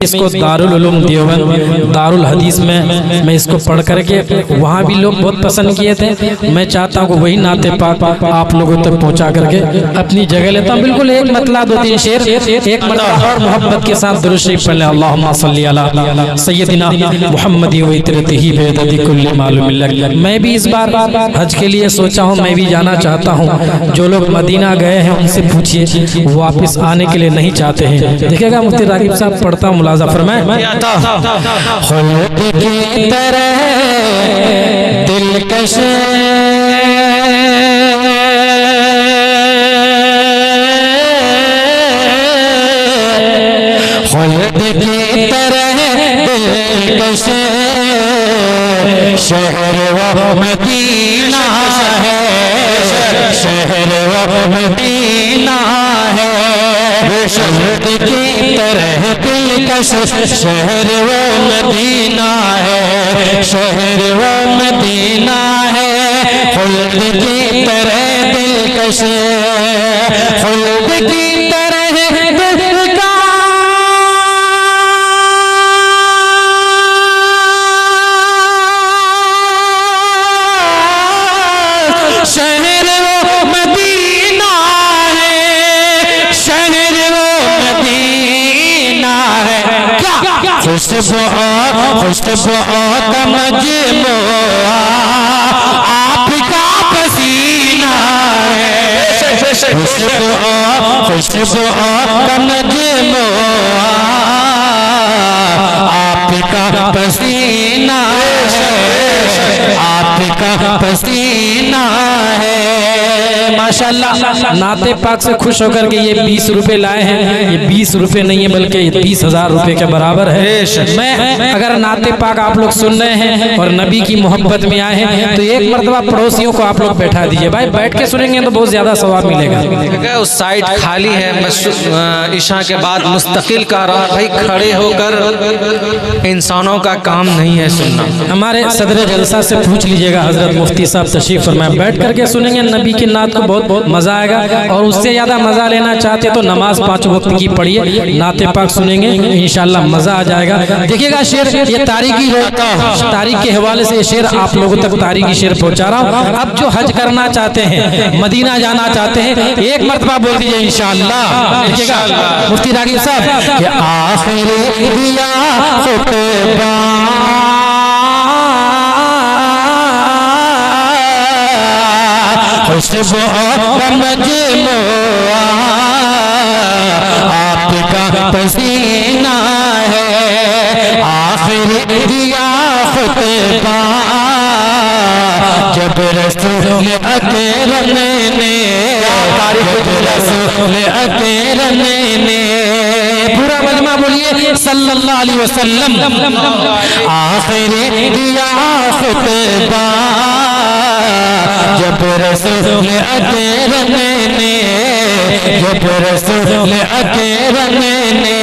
इसको दारुल उलूम देवबंद दारुल हदीस में मैं इसको पढ़ करके वहाँ भी लोग बहुत पसंद किए थे। मैं चाहता हूँ वही नाते पाक आप लोगों तक पहुँचा करके अपनी जगह लेता हूँ। बिल्कुल एक मतला दो तीन शेर एक मतलब और मोहब्बत के साथ दुरूद शरीफ पढ़ लें। अल्लाहुम्मा सल्ली अला सय्यदिना मुहम्मदी व इतरतिही बेअददी कुल्ली मालूम लक। मैं भी इस बार हज के लिए सोचा हूँ, मैं भी जाना चाहता हूँ। जो लोग मदीना गए हैं उनसे पूछिए, वो वापस आने के लिए नहीं चाहते हैं। देखिएगा मुफ्ती रागिब साहब पढ़ता हूँ, मुलाजा फरमाए। खुद की तरह दिलकश खुद की तरह दिलकश शहर वो मदीना है, शहर वो मदीना है। खुद की तरह दिलकश शहर वो मदीना है, शहर वो मदीना है। खुद की तरह दिलकश खुद की तरह दिल का शहर वो मदीना है, शहर वो मदीना है। खुशबू का मजमुआ आपका पसीना है, खुशबू का मजमुआ आपका पसीना है, आपका पसीना है। माशाअल्लाह नाते पाक से खुश होकर के ये 20 रुपए लाए हैं। ये 20 रुपए नहीं है बल्कि 20,000 रुपए के बराबर है। मैं अगर नाते पाक आप लोग सुन रहे हैं और नबी की मोहब्बत में आए हैं तो एक मरतबा पड़ोसियों को आप लोग बैठा दीजिए। भाई बैठ के सुनेंगे तो बहुत ज्यादा सवाब मिलेगा। उस साइड खाली है, ईशा के बाद मुस्तकिल का रहा। भाई खड़े होकर इंसानों का काम नहीं है सुनना। हमारे सदर जलसा से पूछ लीजिएगा, हजरत मुफ्ती साहब तशरीफ फरमाए। बैठ करके सुनेंगे नबी की नात को बहुत बहुत मजा आएगा। और उससे ज्यादा मजा लेना चाहते तो नमाज 5 वक्त की पढ़िए, नाते पाक सुनेंगे, इंशाल्लाह मजा आ जाएगा। देखिएगा शेर, ये तारीखी तारीख के हवाले से शेर आप लोगों तक तारीखी शेर पहुंचा रहा हूँ। अब जो हज करना चाहते हैं, मदीना जाना चाहते हैं, एक मरतबा बोल दीजिए इंशाल्लाह। देखिएगा मुफ्ती रागिब साहब कि आखिरी दिया खुतबा खुशबू का मजमुआ आपका पसीना है। आखिर दिया खुतबा जब रसूल अकरम ने, रसूल अकरम ने, पूरा मजमा बोलिए सल्लल्लाहु अलैहि वसल्लम। आखिर दिया खुतबा जब रसूल अकरम ने, जब रसूल अकरम ने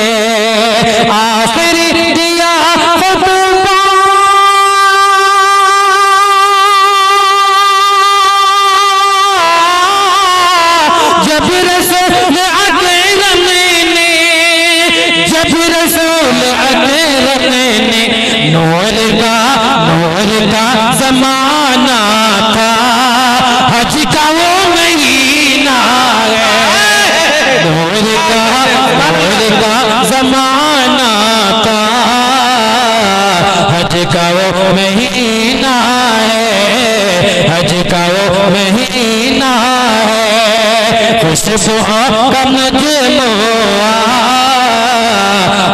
आखिर दिया खुतबा जब रसूल अकरम ने, जब रसूल अकरम ने नूर का जमाना था, हज का वो महीना है। नूर का जमाना था, हज का वो महीना है, हज का वो महीना है। खुशबू का मजमुआ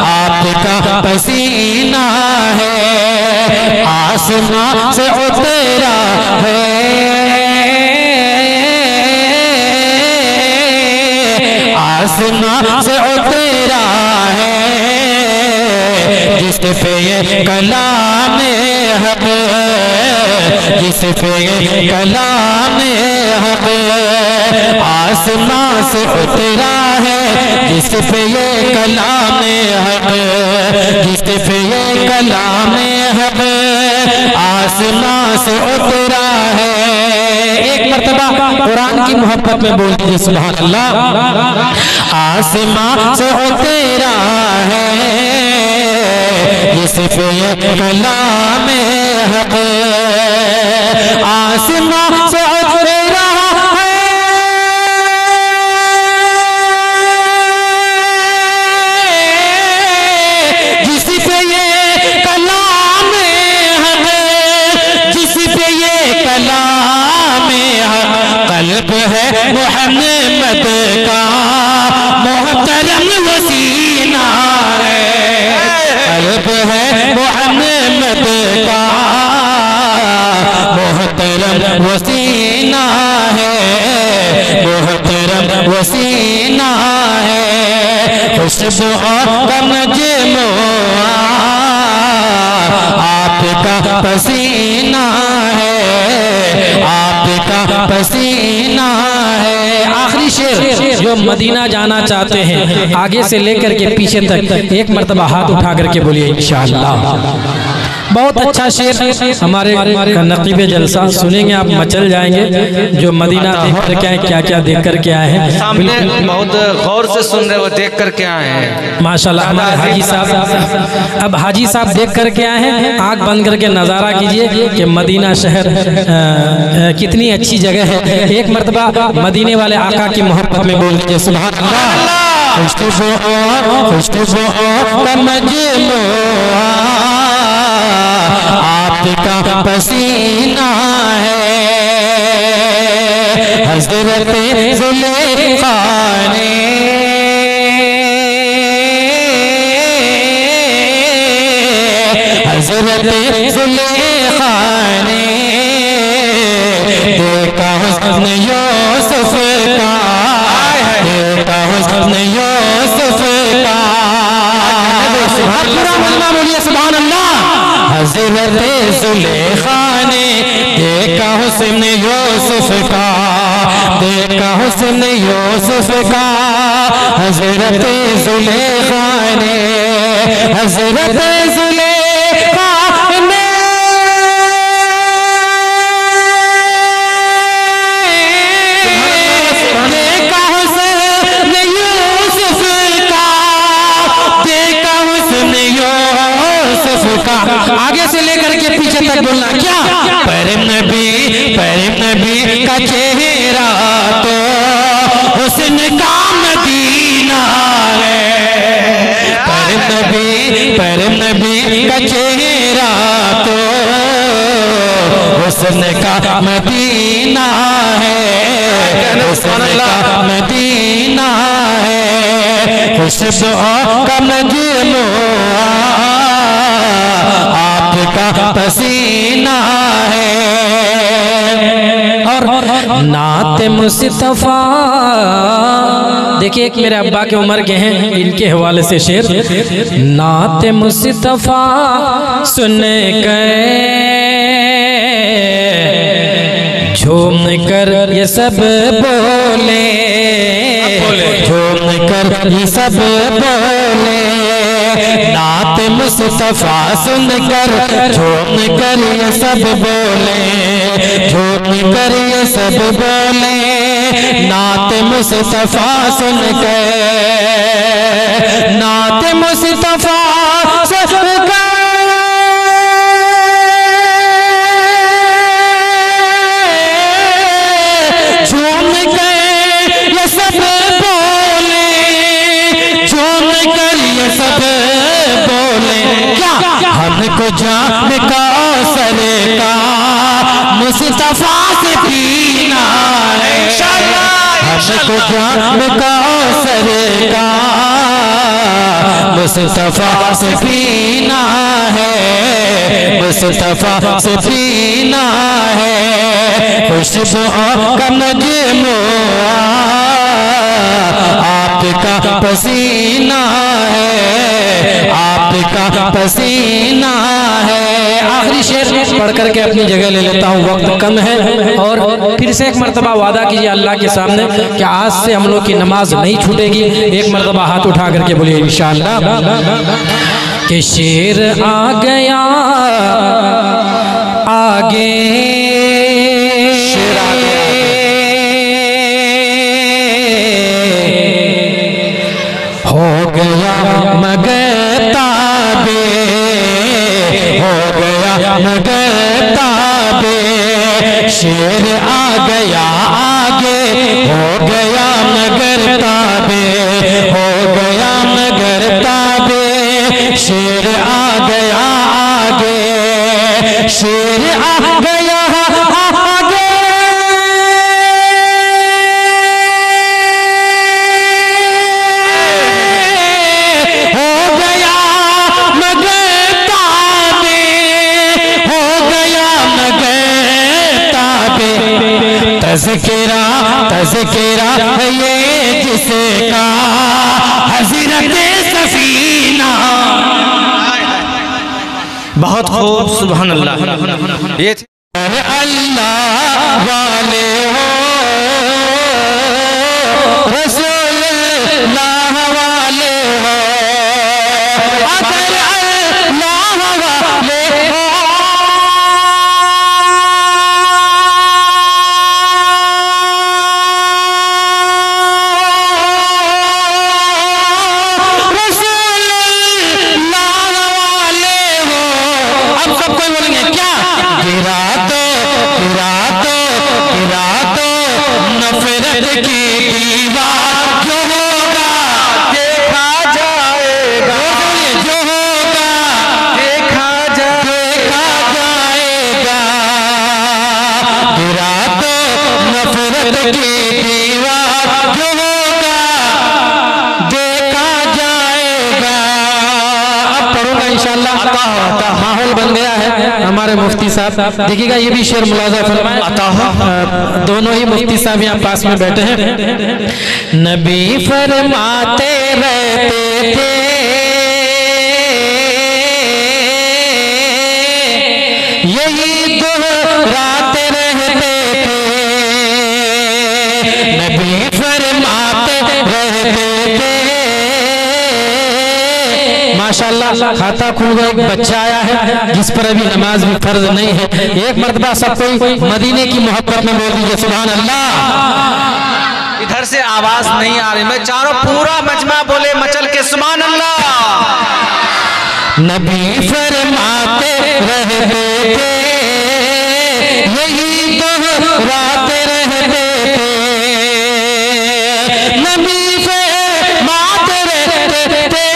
आपका पसीना है, आसमां से उतरा है, आसमां से उतरा है, जिस पे ये कलाम हक, जिस पे ये कलाम हक आसमां से उतरा है, जिस पे ये कलाम हक, जिस पे ये कलाम हक आसमां से उतरा है। एक मर्तबा कुरान की मोहब्बत में बोल दीजिए सुभान अल्लाह। आसमां से उतरा है जिस पे ये कलाम हक आसमां से उतर रहा है, जिस पे ये कलाम हक, जिस पे ये कलाम हक, कल्ब है मोहम्मद का मोहतरम वसीना है, कल्ब है मोहम्मद का मोहतरम वसीना है, मोहतरम वसीना है, खुशबू का मजमुआ आपका पसीना है, आपका पसीना है। आखिरी शेर, जो मदीना जाना चाहते हैं आगे से लेकर के पीछे तक एक मर्तबा हाथ उठा करके बोलिए इंशाअल्लाह। बहुत अच्छा शेर हमारे नकीब जलसा सुनेंगे, आप मचल जाएंगे। जो मदीना देख कर के आए, क्या क्या देख कर के आए हैं, सामने बहुत गौर से सुन रहे हो, देख कर के आए हैं माशाल्लाह। हमारे हाजी साहब, अब हाजी साहब देख कर के आए हैं, आंख बंद करके नज़ारा कीजिए कि मदीना शहर कितनी अच्छी जगह है। एक मर्तबा मदीने वाले आका की मोहब्बत में बोल दीजिए सुभान अल्लाह। आपका पसीना है, हज़रत ज़ुलेखा ने हज़रत ज़ुलेखा ने देखा हुस्न यूसुफ का, देखा हुस्न यूसुफ का। बोलिए सुभान अल्लाह। हज़रत ज़ुलेखा ने देखा हुस्न यूसुफ का, देखा हुस्न यूसुफ का। हज़रत ज़ुलेखा ने, हज़रत ज़ुलेखा ने देखा हुस्न यूसुफ का, देखा हुस्न यूसुफ का। आगे से लेकर के पीछे तक बोलना क्या। परम नबी का चेहरा तो हुस्न का मदीना है, परम नबी का चेहरा तो हुस्न का मदीना है, हुस्न का मदीना है, खुशबू का मजमुआ आपका पसीना है। और नात मुस्तफा, देखिए एक मेरे अब्बा के उम्र के हैं, इनके हवाले से शेर। नात मुस्तफा सुन कर झूम कर ये सब बोले, झूम कर ये सब बोले। नात मुस्तफा सुन कर झूम कर ये सब बोले, झूम कर ये सब बोले। नात मुस्तफा सुन कर, नात मुस्तफा सुन कर झूम कर ये सब बोले, झूम कर ये सब बोले। क्या हमको जान कौसर का मुस्तफा से पीना है, हमको जान कौसर का मुस्तफा से पीना है, मुस्तफा से पीना है। खुशबू का मजमुआ आपका पसीना है, आपका पसीना है। आखिरी शेर पढ़ करके अपनी जगह ले लेता हूँ, वक्त कम है। और फिर से एक मर्तबा वादा कीजिए अल्लाह के सामने कि आज से हम लोग की नमाज नहीं छूटेगी। एक मर्तबा हाथ उठा करके बोलिए इंशाअल्लाह। कि शेर आ गया आगे, शेर आ गया हो गया मगर ताबे मगर ताबे, शेर आ गया आगे, हो गया मगर ताबे, हो गया मगर ताबे, शेर आ गया आगे, शेर आ गया आगे, हो गया मगर ताबे, हो गया मगर ताबे। तज़किरा तज़किरा है ये जिसका हज़रत सफीना। बहुत खूब, सुभान अल्लाह। ये अल्लाह वाले हो, रसूलुल्लाह वाले हो, अगर अल्लाह वाले हो, माहौल बन गया है। हमारे मुफ्ती साहब देखिएगा, ये भी शेर मुलाजा फरमाए। दोनों ही मुफ्ती साहब यहाँ पास में बैठे हैं। नबी फरमाते रहते थे, यही दोहराते रहते थे, नबी फरमाते रहते थे। माशाअल्लाह, खाता खुल गया, एक बच्चा आया है जिस पर अभी नमाज भी फर्ज नहीं है। एक मर्तबा सब कोई मदीने की मोहब्बत में बोल दीजिए सुभान अल्लाह। इधर से आवाज नहीं आ रही, मैं चारों पूरा मजमा बोले मचल के सुभान अल्लाह। नबी फरमाते रहते थे, यही दोहराते रहते थे, नबी फरमाते रहते थे,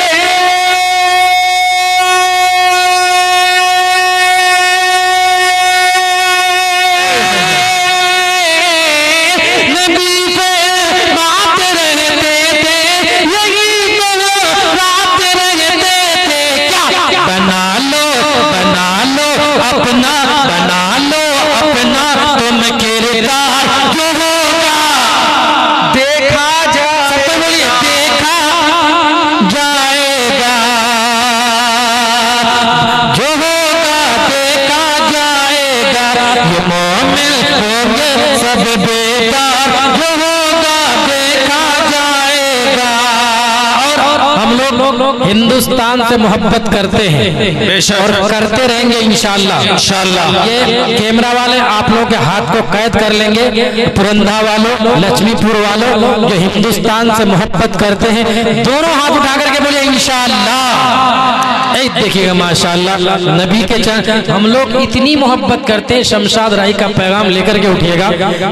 अपना बना लो अपना, तुम किरदार जो होगा देखा जाए, देखा जाएगा, जो होगा देखा जाएगा। ये मोमिन होंगे सब बेकार, जो होगा देखा जाएगा। और हम लोग हिंदुस्तान से मोहब्बत करते हैं और करते रहेंगे इंशाअल्लाह। ये कैमरा वाले आप लोगों के हाथ को कैद कर लेंगे, पुरंदा वालों, लक्ष्मीपुर वालों जो हिंदुस्तान से मोहब्बत करते हैं, दोनों हाथ उठा करके बोले इंशाअल्लाह। देखिएगा माशाअल्लाह, नबी के चरण हम लोग इतनी मोहब्बत करते हैं। शमशाद राही का पैगाम लेकर के उठिएगा,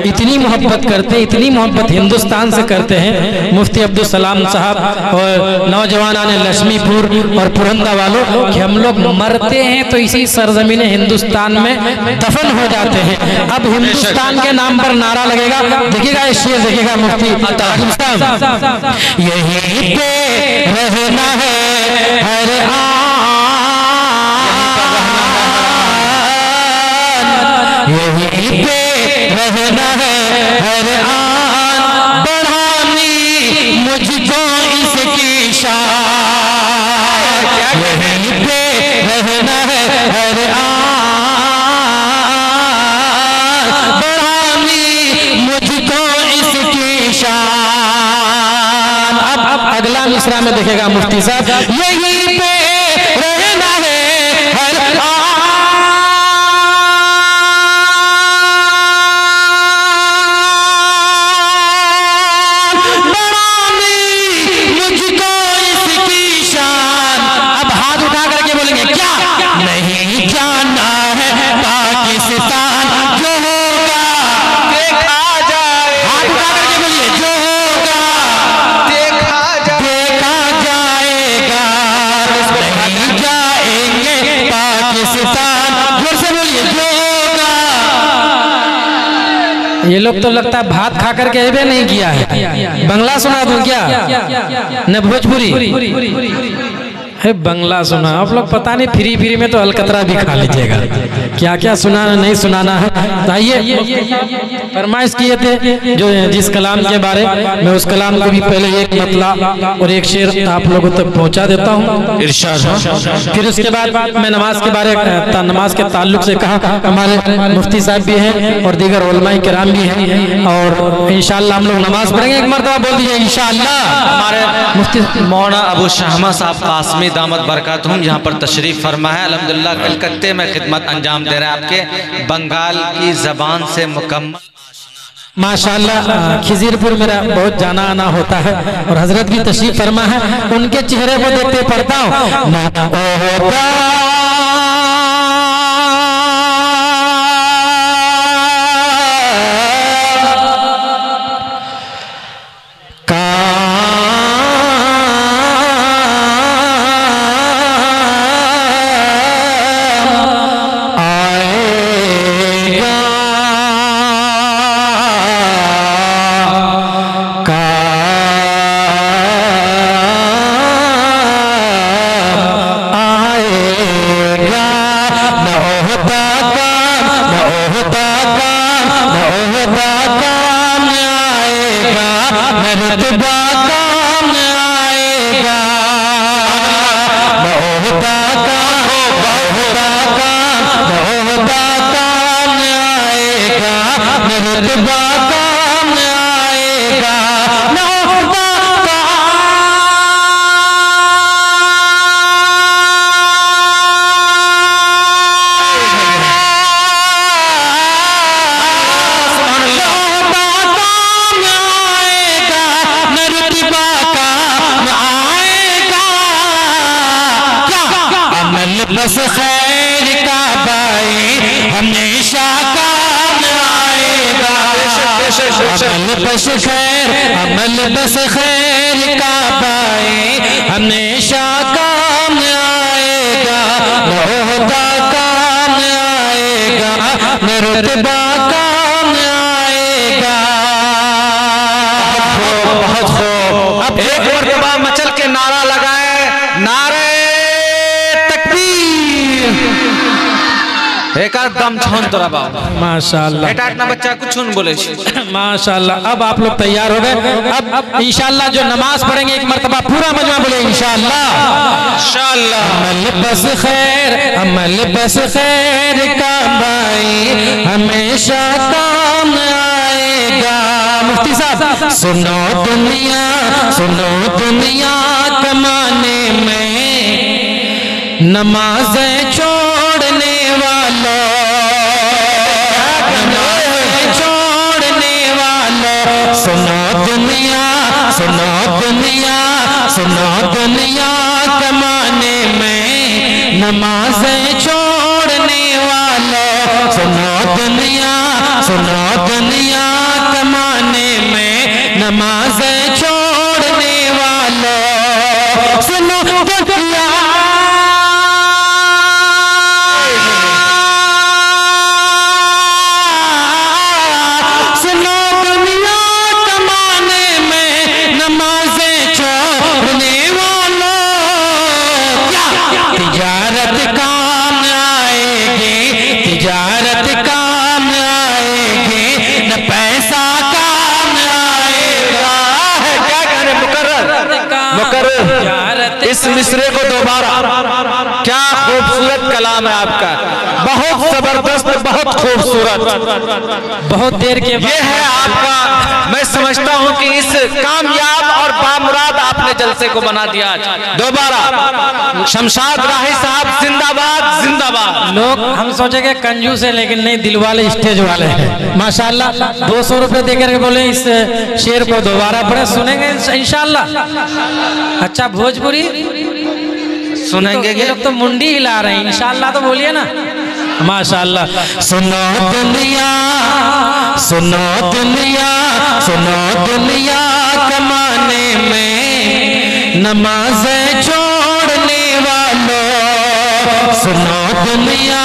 इतनी मोहब्बत करते हैं, इतनी मोहब्बत हिंदुस्तान से करते हैं। मुफ्ती अब्दुल सलाम साहब और नौजवान ने लक्ष्मीपुर और पुरंदा वालों कि हम लोग मरते हैं तो इसी सरजमीन हिंदुस्तान में दफन हो जाते हैं। अब हिंदुस्तान के नाम पर नारा लगेगा। देखिएगा ये शेर, देखिएगा मुफ्ती यहीं पे रहना है हर यहीं पे रहना है हर आन, बढ़ानी मुझको इसकी शान, यहीं पे रहना है हर आन, बढ़ानी मुझको इसकी शान। अब अगला मिसरा में देखेगा मुफ्ती साहब, यहीं पे रहना है हर आन, नहीं जाना है ये लोग तो लगता है भात खा करके अबे नहीं किया है। बंगला सुना दूं क्या न भोजपुरी? है बंगला सुना आप लोग, पता नहीं फ्री फ्री में तो अलकतरा भी खा लीजिएगा। क्या क्या सुनाना नहीं सुनाना है। आइए फरमाइश किए थे जो जिस कलाम के बारे में, उस कलाम को भी पहले एक मतला और एक शेर आप लोगों तक पहुंचा देता हूँ इरशाद। फिर उसके बाद मैं नमाज के बारे नमाज के ताल्लुक से कहा, हमारे मुफ्ती साहब भी हैं और दीगर उलमाए किराम भी हैं और इंशाअल्लाह हम लोग नमाज पढ़ेंगे। एक मरतबा बोल दीजिए इंशाअल्लाह। हमारे मुफ्ती मौलाना अबू शाहमा साहब कासमी दामत बरकातहुम यहाँ पर तशरीफ फरमा है। अल्हम्दुलिल्लाह कलकत्ते में खिदमत अंजाम दे रहे हैं आपके बंगाल की जबान से मुकम्मल माशाअल्लाह। खिजीरपुर मेरा बहुत जाना आना होता है और हजरत भी तशरीफ फरमा है। उनके चेहरे को देखते पढ़ता हूँ बस खैर का भाई हमेशा काम आएगा। अमल बस खैर, अमल बस खैर का भाई हमेशा काम आएगा। होता काम आएगा, रुतबा काम आएगा। बहुत खूब। अब एक मरतबा मचल के नारा लगाए, नारे एक दम छन तोरा बाबा माशाअल्लाह। बेटा अपना बच्चा कुछ न बोले माशाअल्लाह। अब आप लोग तैयार हो गए। अब इंशाअल्लाह जो नमाज पढ़ेंगे एक मरतबा पूरा मजमा बोले इंशाअल्लाह। इंशाअल्लाह। अमल बस खैर, अमल बस खैर का भाई हमेशा काम आएगा। मुफ्ती साहब सुनो दुनिया, सुनो दुनिया कमाने में नमाज़ें छोड़ने वालों, नमाज़ें छोड़ने वालों। सुनो दुनिया, सुनो दुनिया, सुनो दुनिया कमाने में नमाज़ें छोड़ने वालों। सुनो दुनिया, सुनो दुनिया कमाने में नमाज़ें छोड़ने वालों। सुनो दुनिया, सुनो दुनिया कमाने में नमाज़ें छोड़ने वालों। तिजारत काम आएगी, तिजारत काम आएगी, न पैसा काम आएगा। क्या कहने मुकर्रर इस मिसरे को दोबारा। क्या खूबसूरत कलाम है आपका, बहुत जबरदस्त, बहुत खूबसूरत। बहुत देर के ये है आपका। मैं समझता हूँ कि इस कामयाब और बामुराद आपने जलसे को बना दिया। दोबारा शमशाद राही साहब जिंदाबाद, जिंदाबाद। लोग हम सोचेंगे कंजूस है, लेकिन नहीं, दिल वाले स्टेज वाले हैं माशाल्लाह। 200 रुपए देकर के बोले इस शेर को दोबारा पढ़े, सुनेंगे इंशाल्लाह। अच्छा भोजपुरी सुनेंगे। ये लोग तो मुंडी हिला रहे हैं, इंशाल्लाह तो बोलिए ना माशाल्लाह। सुनो दुनिया, सुनो दुनिया, सुनो दुनिया कमाने में नमाज़ें छोड़ने वालों। सुनो दुनिया,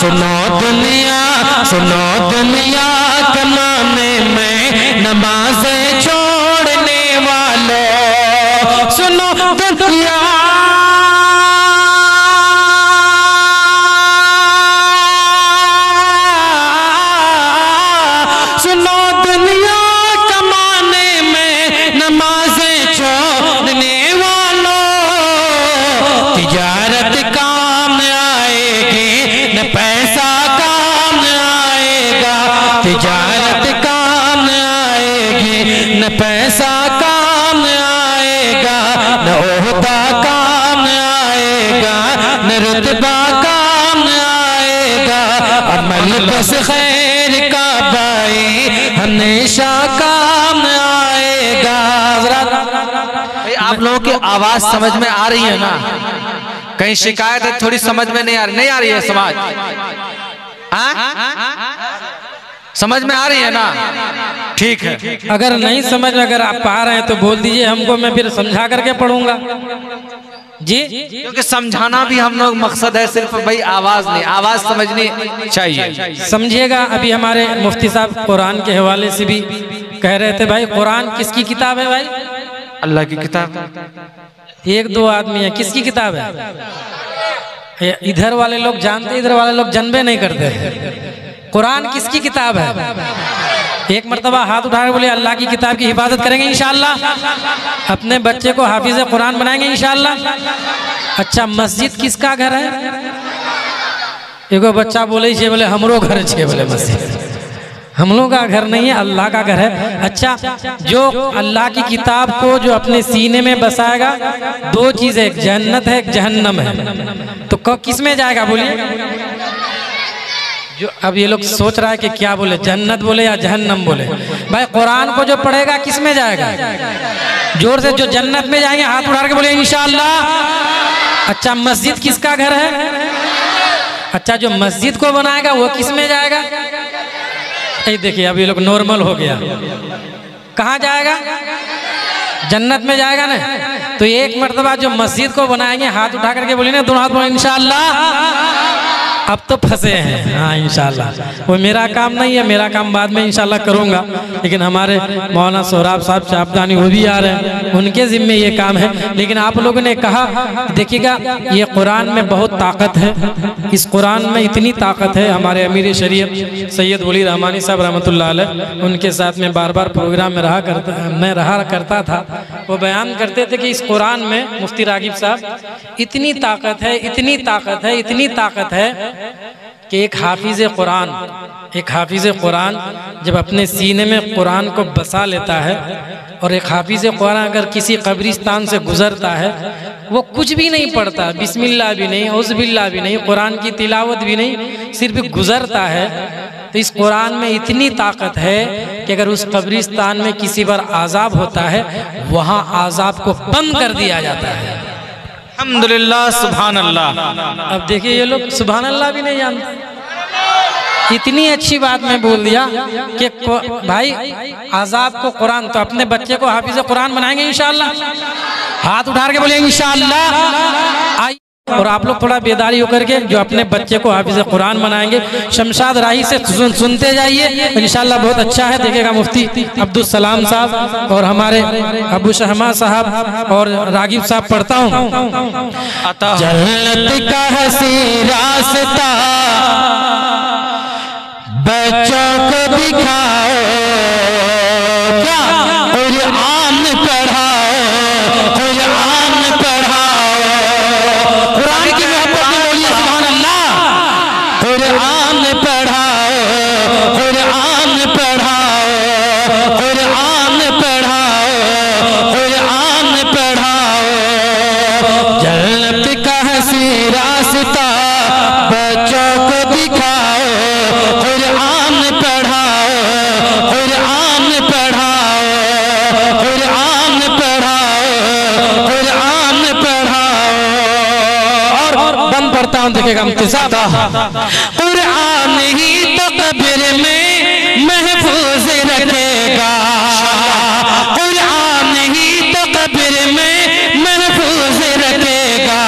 सुनो दुनिया, सुनो दुनिया कमाने में नमाज़ें छोड़ने वालों, सुनो दुनिया, सुनो दुनिया कमाने में नमाज़ें छोड़ने वालों, तिजारत काम आएगी न पैसा काम आएगा, तिजारत काम आएगी न पैसा काम आएगा, न ओहदा काम आएगा, न रुतबा काम आएगा, अमल बस खैर का भाई हमेशा काम आएगा। आप लोगों की आवाज समझ में आ रही है ना? कहीं शिकायत है थोड़ी समझ में नहीं आ रही है समाज? समझ में आ रही है ना? ठीक है। अगर नहीं समझ में अगर आप पा रहे हैं तो बोल दीजिए हमको, मैं फिर समझा करके पढ़ूंगा जी। क्योंकि समझाना भी हम लोग मकसद है, सिर्फ भाई आवाज नहीं, आवाज समझनी चाहिए। समझिएगा, अभी हमारे मुफ्ती साहब कुरान के हवाले से भी कह रहे थे, भाई कुरान किसकी किताब है? भाई अल्लाह की किताब। एक दो आदमी है, किसकी किताब है? इधर वाले लोग जानते, इधर वाले लोग जानबे नहीं करते। कुरान किसकी किताब है? एक मर्तबा हाथ उठाकर बोले अल्लाह की किताब की हिफाजत करेंगे इंशाअल्लाह, अपने बच्चे को हाफिज कुरान बनाएंगे इंशाअल्लाह। अच्छा, मस्जिद किसका घर है? एगो बच्चा बोले छे, बोले हमरो घर छे, बोले मस्जिद हम लोग का घर नहीं है, अल्लाह का घर है। अच्छा, जो अल्लाह की किताब को जो अपने सीने में बसाएगा, दो चीजें, एक जन्नत है एक जहन्नम है, तो किस में जाएगा बोलिए? जो अब ये लोग सोच रहा है कि क्या बोले, जन्नत बोले या जहन्नम बोले। भाई कुरान को जो पढ़ेगा किस में जाएगा? जोर से, जो जन्नत में जाएंगे हाथ उठा के बोले इंशाअल्लाह। अच्छा, मस्जिद किसका घर है? अच्छा, जो मस्जिद को बनाएगा वो किस में जाएगा? देखिए अब ये लोग नॉर्मल हो गया, कहाँ जाएगा? जन्नत में जाएगा ना। तो एक मर्तबा जो मस्जिद को बनाएंगे हाथ उठा करके बोले ना, दोनों हाथ बोले इंशाअल्लाह। अब तो फंसे हैं। हाँ इंशाल्लाह, वो मेरा काम नहीं है, मेरा काम बाद में इंशाल्लाह करूँगा, लेकिन हमारे मौलाना सोहराब साहब चापदानी वो भी आ रहे हैं, उनके ज़िम्मे ये काम है। लेकिन आप लोगों ने कहा, देखिएगा ये कुरान में बहुत ताकत है, इस कुरान में इतनी ताकत है। हमारे अमीर शरीयत सैयद वली रहमानी साहब रहमतुल्लाह अलैह, उनके साथ में बार बार प्रोग्राम में रहा करता था। वो बयान करते थे कि इस कुरान में, मुफ्ती रागिब साहब, इतनी ताकत है, इतनी ताकत है, इतनी ताकत है कि एक हाफिज कुरान जब अपने सीने में कुरान को बसा लेता है, और एक हाफिज कुरान अगर किसी कब्रिस्तान से गुजरता है, वो कुछ भी नहीं पढ़ता, बिस्मिल्लाह भी नहीं, औज़ुबिल्लाह भी नहीं, कुरान की तिलावत भी नहीं, सिर्फ गुजरता है, तो इस कुरान में इतनी ताकत है कि अगर उस कब्रिस्तान में किसी पर आज़ाब होता है, वहाँ आज़ाब को बंद कर दिया जाता है। अल्हम्दुलिल्लाह, सुभान अल्लाह। अब देखिए ये लोग सुभान अल्लाह भी नहीं जानते। इतनी अच्छी बात मैं बोल दिया कि भाई आज़ाब को कुरान, तो अपने बच्चे को हाफिज कुरान बनाएंगे इंशाअल्लाह। हाथ उठा के बोले इंशाअल्लाह। आइए, और आप लोग थोड़ा बेदारी होकर के जो अपने बच्चे को हाफिज कुरान बनाएंगे, शमशाद राही से सुनते जाइए, इंशाल्लाह बहुत अच्छा है। देखिएगा मुफ्ती अब्दुल सलाम साहब और हमारे अबू शहमा साहब और रागिब साहब पढ़ता हूँ। जन्नत का हसी रास्ता बच्चों को दिखाओ, क्या कुरान पढ़ाओ, कुरान पढ़ाओ, कुरान की मोहब्बत में बोलिए सुभान अल्लाह। कुरान पढ़ाओ, कुरान पढ़ाओ, कुरान पढ़ाओ, कुरान पढ़ाओ। जन्नत का हसी रास्ता बच्चों को दिखाओ, कुरान पढ़ाओ, कुरान पढ़ाओ, कुरान पढ़ाओ, कुरान पढ़ाओ। और बंद पढ़ता हूँ, देखिएगा मुफ्ती कुरान ही तो कब्र में महफूज रखेगा, कुरान ही तो कब्र में महफूज रखेगा।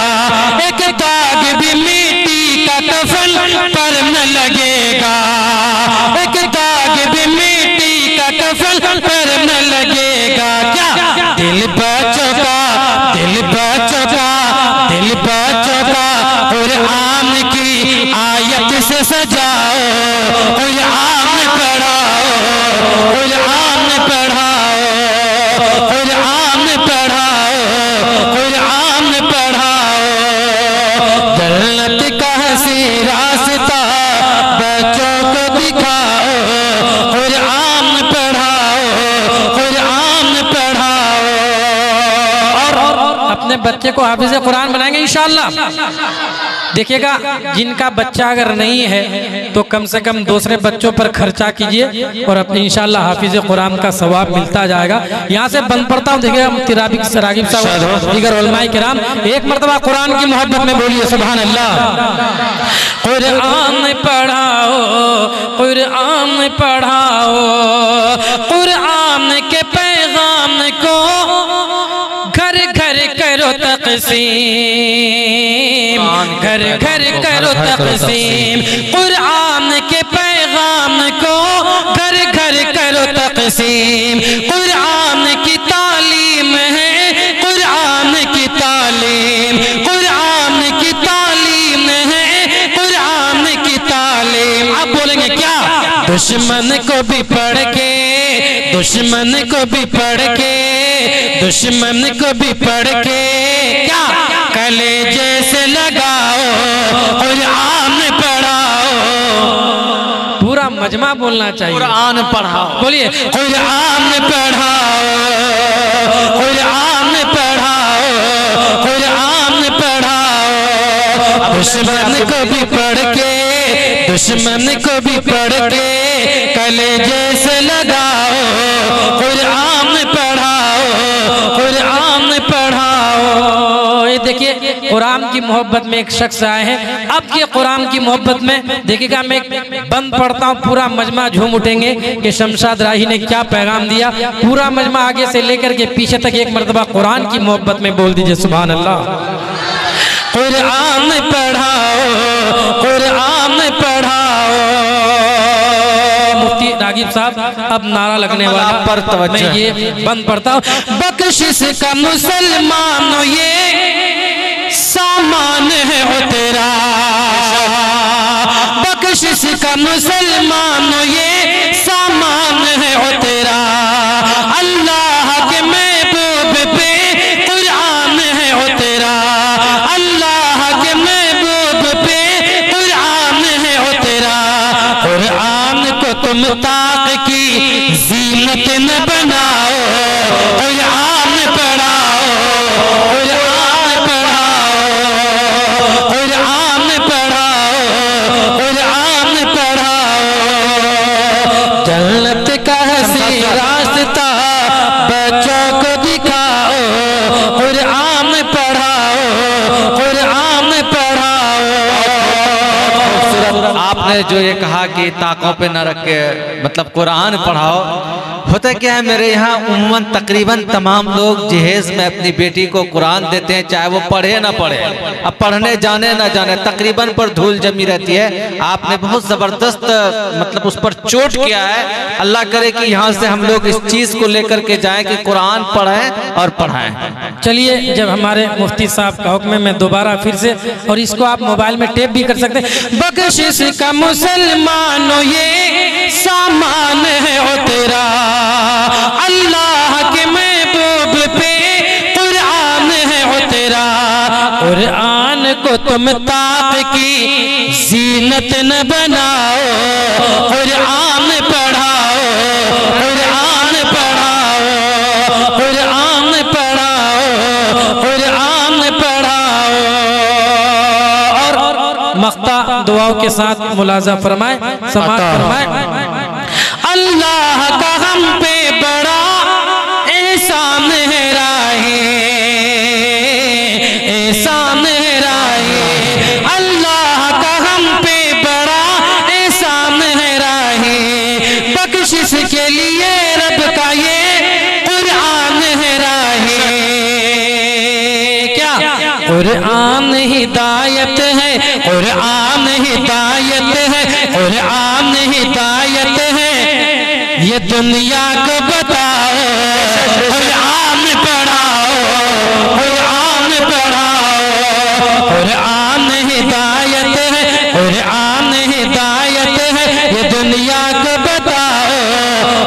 एक दाग भी मिट्टी हंसी रास्ता बच्चों को दिखाओ, कुरान पढ़ाओ, कुरान पढ़ाओ। और अपने बच्चे को हाफिज कुरान बनाएंगे इंशाअल्लाह। देखिएगा, जिनका बच्चा अगर नहीं है तो कम से कम दूसरे बच्चों पर खर्चा कीजिए और अपने इंशाअल्लाह हाफिज कुरान का सवाब मिलता जाएगा। यहाँ से बंद पड़ता हूँ। देखिएगा मुफ्ती रागिब साहब दीगर उलमाए किराम एक मरतबा कुरान की मोहब्बत में बोलिए सुभान अल्लाह। कुरान पढ़ाओ, कुरान पढ़ाओ, कुरान के पैगाम को घर घर करो तक़सीम, घर घर करो तक़सीम। कुरान के पैगाम को घर घर करो तक़सीम। कुरान की तालीम है, कुरान की तालीम, कुरान की तालीम है, कुरान की तालीम। आप बोलेंगे क्या? दुश्मन को भी पढ़ के, दुश्मन को भी पढ़ के, दुश्मन को भी पढ़ के क्या कलेजे से लगाओ, कुरान पढ़ाओ। पूरा मजमा बोलना चाहिए, कुरान पढ़ाओ। बोलिए कुरान पढ़ाओ, कुरान पढ़ाओ, कुरान पढ़ाओ। दुश्मन को भी पढ़ के, दुश्मन को भी पढ़ के कलेजे से लगाओ, कुरान पढ़ाओ, कुरान पढ़ाओ। ये देखिए कुरान की मोहब्बत में एक शख्स आए हैं। अब ये कुरान की मोहब्बत में देखिएगा, मैं बंद पढ़ता हूँ, पूरा मजमा झूम उठेंगे कि शमशाद राही ने क्या पैगाम दिया। पूरा मजमा आगे से लेकर के पीछे तक एक मरतबा कुरान की मोहब्बत में बोल दीजिए सुभान अल्लाह। कुरान पढ़ाओ, कुरान पढ़ाओ। मुफ्ती रागिब साहब अब नारा लगने वाला पर तवज्जो। मैं ये बंद पढ़ता हूँ। बख्शिश का मुसलमानों ये सामान है ओ तेरा, बख्शिश का मुसलमानों ये सामान है ओ तेरा। अल्लाह के महबूब पे कुरान है ओ तेरा, अल्लाह के महबूब पे कुरान है ओ तेरा। कुरान को तुम ताक की जीनत न बनाओ, कुरान पढ़ाओ, कुरान पढ़ाओ, कुरान पढ़ाओ, कुरान पढ़ाओ। जन्नत का हंसी रास्ता बच्चों को दिखाओ, कुरान पढ़ाओ, कुरान पढ़ाओ। आपने जो ये कहा कि ताकों पे न रख के मतलब कुरान पढ़ाओ, होता क्या है मेरे यहाँ उम्मन तकरीबन तमाम लोग जहेज में अपनी बेटी को कुरान देते हैं, चाहे वो पढ़े ना पढ़े। अब पढ़ने जाने ना जाने तकरीबन पर धूल जमी रहती है। आपने बहुत ज़बरदस्त मतलब उस पर चोट किया है। अल्लाह करे कि यहाँ से हम लोग इस चीज़ को लेकर के जाएं कि कुरान पढ़ें और पढ़ाएं। चलिए, जब हमारे मुफ्ती साहब का हुक्म है मैं दोबारा फिर से, और इसको आप मोबाइल में टेप भी कर सकते हैं। बख्शिश का मुसलमानों ये सामान है ओ तेरा, अल्लाह के महबूब पे कुरान है ओ तेरा। कुरान को तुम ताक की जीनत न बनाओ, कुरान पढ़ाओ, कुरान पढ़ाओ, कुरान पढ़ाओ, कुरान पढ़ाओ। और मख्ता दुआओं के साथ मुलाजा फरमाए, समाअत फरमाए। अल्लाह का हम पे बड़ा एहसान है राहे, एहसान है राहे। अल्लाह का हम पे बड़ा एहसान है राहे। बख्शिश के लिए रब का ये कुरान है राहे। क्या कुरान हिदायत है, कुरान हिदायत है, कुरान हिदायत है। ये दुनिया को बताओ, कुरान पढ़ाओ, कुरान पढ़ाओ। कुरान हिदायत है, कुरान हिदायत है। ये दुनिया को बताओ।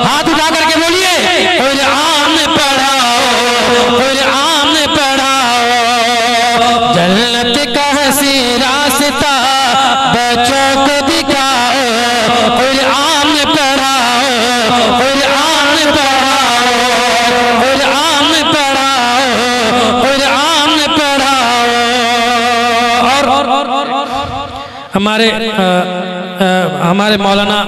हाथ उठा करके बोलिए कुरान पढ़ाओ, कुरान पढ़ाओ। जन्नत का हसीरा वास्ता बच्चों को दिखाओ, कुरान पढ़ाओ, कुरान पढ़ाओ, कुरान पढ़ाओ, कुरान पढ़ाओ। और हमारे मौलाना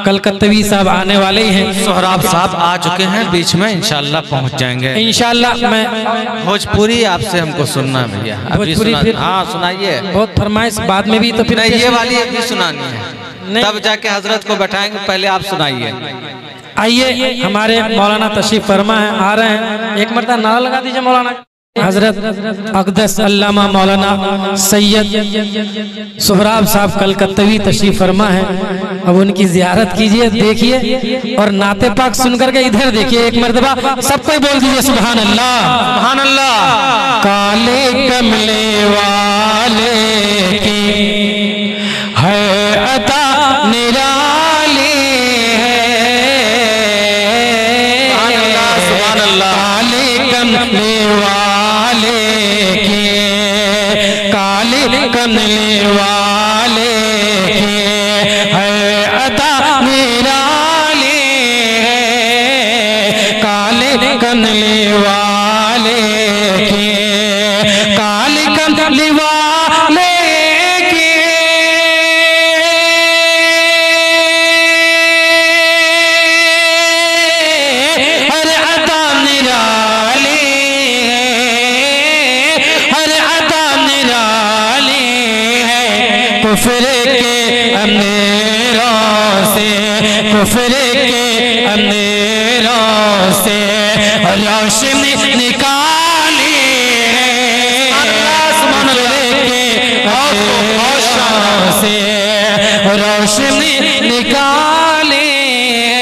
कलकत्तवी साहब आने वाले ही हैं। सोहराब साहब आ चुके हैं बीच में, इंशाल्लाह पहुंच जाएंगे। इंशाल्लाह मैं भोजपुरी आपसे हमको सुनना भैया, अभी सुना। हाँ सुनाइए, बहुत फरमाइश बाद में भी, तो फिर नहीं ये वाली अभी सुनानी है, तब जाके हजरत को बैठाएंगे, पहले आप सुनाइए। आइए हमारे मौलाना तशरीफ फरमा है, आ रहे हैं। एक मरतबा नारा लगा दीजिए मौलाना। हजरत अक़दस अल्लामा मौलाना सैयद सोहराब साहब कलकत्तवी तशरीफ फरमा है। अब उनकी ज़ियारत कीजिए, देखिए और नाते पाक सुन करके इधर देखिए। एक मरतबा सबको बोल दीजिए सुभान अल्लाह, सुभान अल्लाह। काले कमले वाले की है अता निराली है, सुभान अल्लाह। काले कमले काले कमले वाले है अता निराली है, काले कमले वाले काले कमले वाले हर अता निराली कुफ्र के अंधेरों से, कुफ्र के अंधेरों से रोशनी निकाली है, कुफ्र के अंधेरों से रोशनी निकाली है,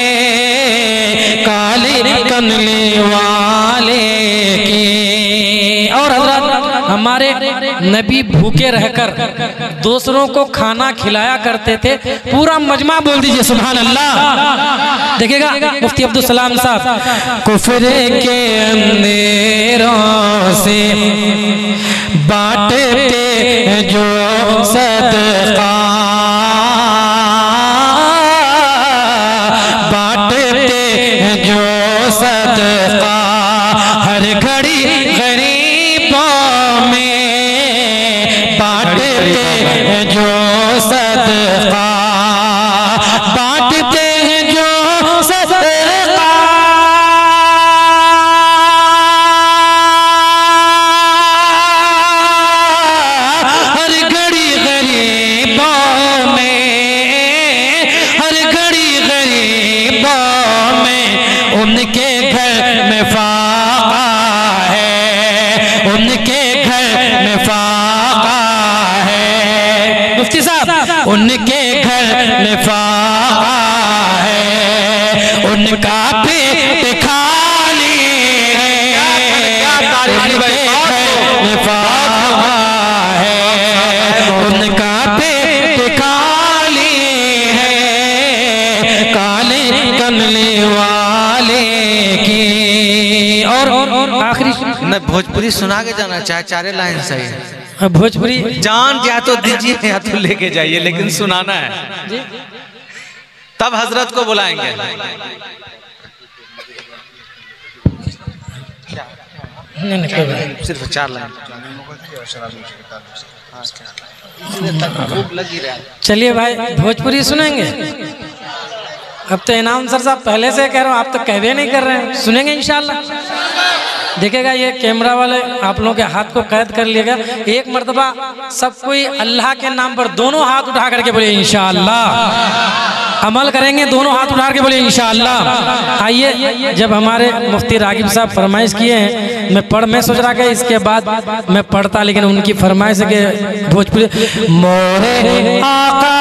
काले कमले वाले की। और हमारे नबी भूखे रहकर दूसरों को खाना खिलाया करते थे। पूरा मजमा बोल दीजिए सुभान अल्लाह। देखिएगा मुफ्ती अब्दुल सलाम साहब। कुफ्र के अंधेरों से बांटते जो सदका, बांटते जो सदका, हर घड़ी गरीबों में बांटते हैं जो सदका, बांटते हैं जो सदका, हर घड़ी गरीबों में, हर घड़ी गरीबों में उनके घर में फाका है, उनके घर में फाका है। मुफ्ती साहब उनके घर में फाका है, उनका पेट खाली है, उनके घर में फाका है, उनका पेट खाली है, काले कमले वाले की। और आखिरी मैं भोजपुरी सुना के जाना चाहे, चारे लाइन सही है। भोजपुरी जान या तो दीजिए या तो लेके जाइए, लेकिन सुनाना है, तब हजरत को बुलाएंगे। नहीं सिर्फ 4 लाइन। चलिए भाई भोजपुरी सुनेंगे। अब तो इनाम सर साहब पहले से कह रहा हूँ, आप तो कहवे नहीं कर रहे हैं। सुनेंगे इंशाल्लाह। देखिएगा ये कैमरा वाले आप लोगों के हाथ को कैद कर लिएगा। एक मर्तबा सब कोई अल्लाह के नाम पर दोनों हाथ उठा करके बोले इंशाअल्लाह। अमल करेंगे, दोनों हाथ उठा के बोले इंशाअल्लाह। आइए, जब हमारे मुफ्ती रागिब साहब फरमाइश किए हैं, मैं सोच रहा कि इसके बाद मैं पढ़ता, लेकिन उनकी फरमाइश है कि भोजपुरी मोरे आका,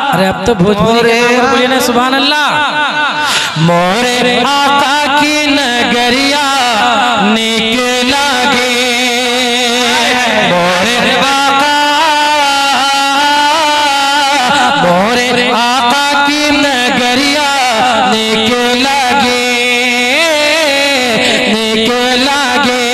अरे अब तो भोजपुरी बोलिए ना सुभान अल्लाह। मोरे आका की नगरिया निकला गे, मोरे आका, मोरे आका की नगरिया निकला गे, निकला गे,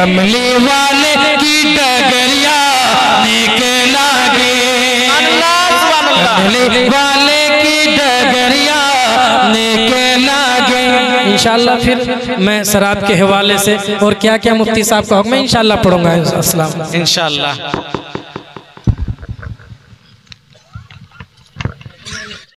कमली वाले की डगरिया नेक लागे, कमली वाले की डगरिया नेक लागे। इंशाअल्लाह फिर मैं शराब के हवाले से और क्या क्या मुफ्ती साहब का हुक्म है इंशाअल्लाह पढ़ूंगा। अस्सलाम इंशाअल्लाह।